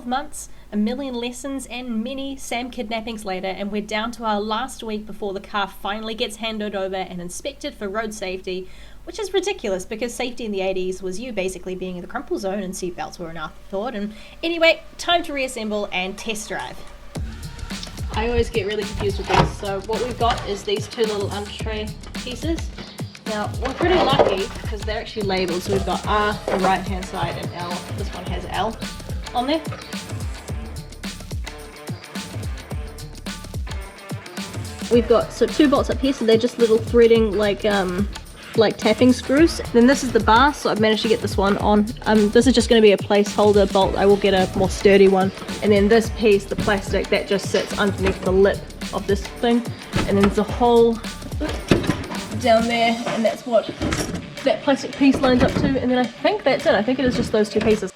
12 months, a million lessons, and many Sam kidnappings later, and we're down to our last week before the car finally gets handed over and inspected for road safety, which is ridiculous because safety in the 80s was you basically being in the crumple zone and seatbelts were an afterthought. And anyway, time to reassemble and test drive. I always get really confused with these. So what we've got is these two little undertray pieces. Now, we're pretty lucky because they're actually labelled. So we've got R, the right hand side, and L. This one has L on there. We've got two bolts up here, so they're just little threading like tapping screws. Then this is the bar, so I've managed to get this one on. This is just going to be a placeholder bolt. I will get a more sturdy one. And then this piece, the plastic, that just sits underneath the lip of this thing. And then there's a hole down there, and that's what that plastic piece lines up to. And then I think that's it. I think it is just those two pieces.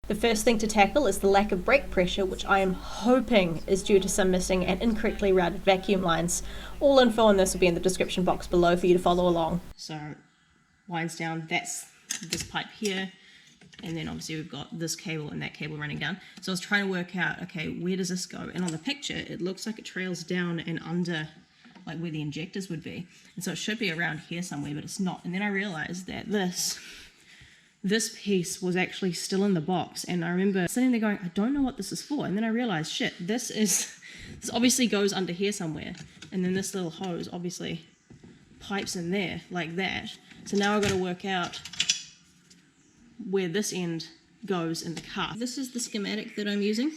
The first thing to tackle is the lack of brake pressure, which I am hoping is due to some missing and incorrectly routed vacuum lines. All info on this will be in the description box below for you to follow along. So, winds down, that's this pipe here, and then obviously we've got this cable and that cable running down. So I was trying to work out, okay, where does this go? And on the picture, it looks like it trails down and under like where the injectors would be. And so it should be around here somewhere, but it's not. And then I realized that this piece was actually still in the box, and I remember sitting there going, I don't know what this is for. And then I realized, shit, this obviously goes under here somewhere, and then this little hose obviously pipes in there like that. So now I've got to work out where this end goes in the car. This is the schematic that I'm using.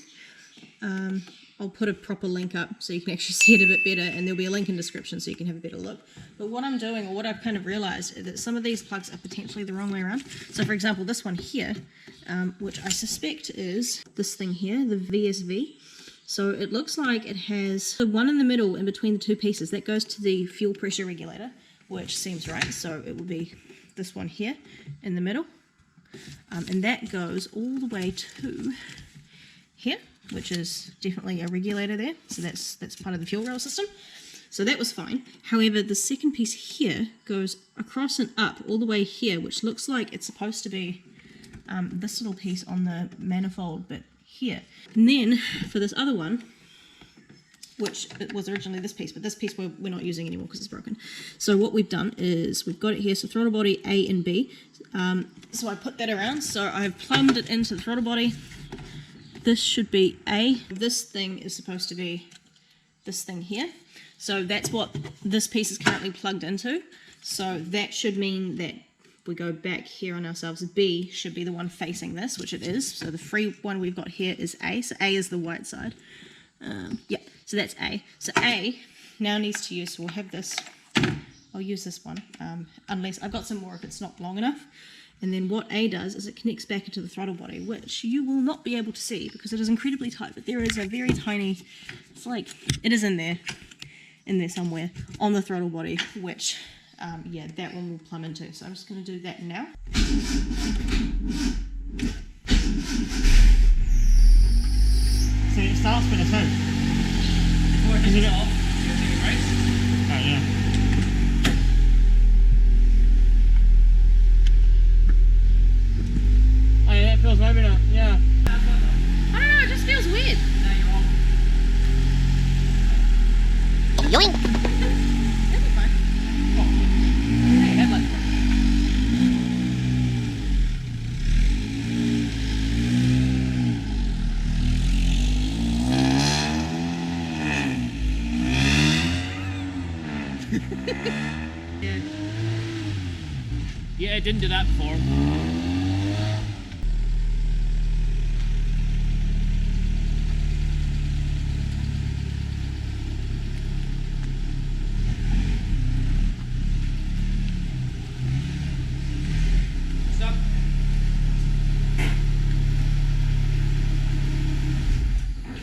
I'll put a proper link up so you can actually see it a bit better, and there'll be a link in the description so you can have a better look. But what I'm doing, or what I've kind of realized, is that some of these plugs are potentially the wrong way around. So for example, this one here, which I suspect is this thing here, the VSV. So it looks like it has the one in the middle in between the two pieces. That goes to the fuel pressure regulator, which seems right. So it will be this one here in the middle. And that goes all the way to here, which is definitely a regulator there. So that's part of the fuel rail system. So that was fine. However, the second piece here goes across and up all the way here, which looks like it's supposed to be this little piece on the manifold bit here. And then for this other one, which it was originally this piece, but this piece we're not using anymore because it's broken. So what we've done is we've got it here, so throttle body A and B. So I put that around, so I've plumbed it into the throttle body. This should be A. This thing is supposed to be this thing here. So that's what this piece is currently plugged into. So that should mean that we go back here on ourselves. B should be the one facing this, which it is. So the free one we've got here is A. So A is the white side. Yeah, so that's A. So A now needs to use, so we'll have this, I'll use this one, unless I've got some more if it's not long enough. And then what A does is it connects back into the throttle body, which you will not be able to see because it is incredibly tight, but there is a very tiny, it's like, it is in there somewhere on the throttle body, which, yeah, that one will plumb into. So I'm just going to do that now. So it starts with a 2. Before it hits off, you're going to race. Oh yeah. Oh yeah, it feels way better, yeah. I don't know, it just feels weird. Now you're on. Yoink! That'll be fine. Oh. Hey, headlight. Yeah, it didn't do that before. Stop.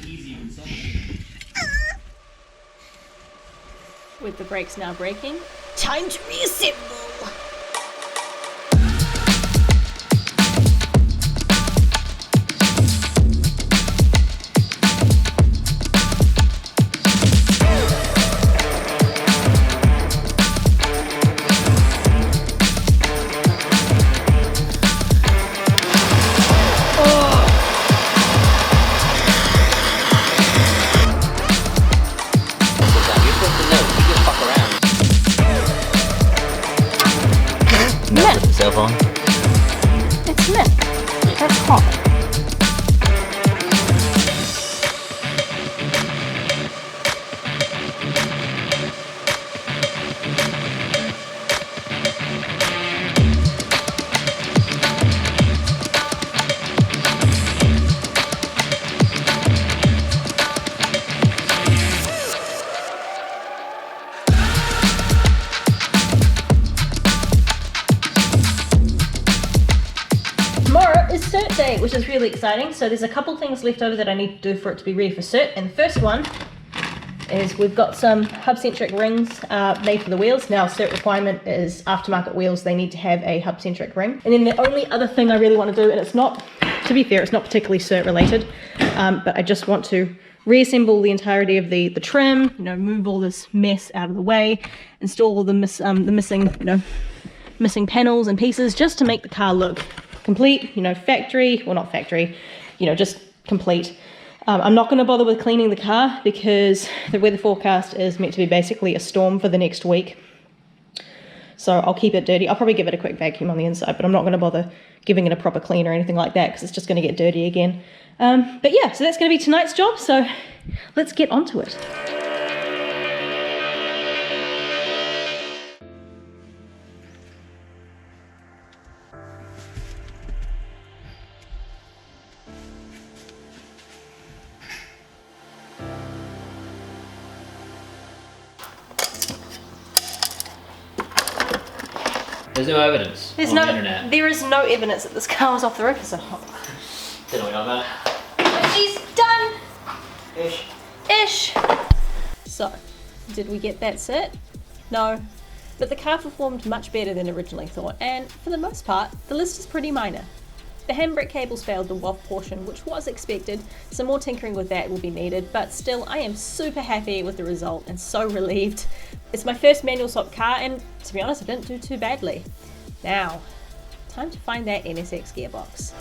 Easy and soft. With the brakes now braking, time to reassemble! Cell phone. It's mint. That's hot. Tomorrow is cert day, which is really exciting. So there's a couple things left over that I need to do for it to be ready for cert. And the first one is we've got some hub-centric rings made for the wheels. Now, cert requirement is aftermarket wheels. They need to have a hub-centric ring. And then the only other thing I really want to do, and it's not, to be fair, it's not particularly cert related, but I just want to reassemble the entirety of the trim, move all this mess out of the way, install all the missing, missing panels and pieces just to make the car look complete, factory, well not factory, just complete. I'm not going to bother with cleaning the car because the weather forecast is meant to be basically a storm for the next week. So I'll keep it dirty. I'll probably give it a quick vacuum on the inside, but I'm not going to bother giving it a proper clean or anything like that because it's just going to get dirty again. But yeah, so that's going to be tonight's job, so let's get onto it. There's no evidence on the internet. There is no evidence that this car was off the roof. So, Don't we know that? but she's done. Ish. Ish. So, did we get that cert? No. But the car performed much better than originally thought, and for the most part, the list is pretty minor. The handbrake cables failed the WAF portion, which was expected. Some more tinkering with that will be needed, but still, I am super happy with the result and so relieved. It's my first manual swap car, and to be honest, I didn't do too badly. Now, time to find that NSX gearbox.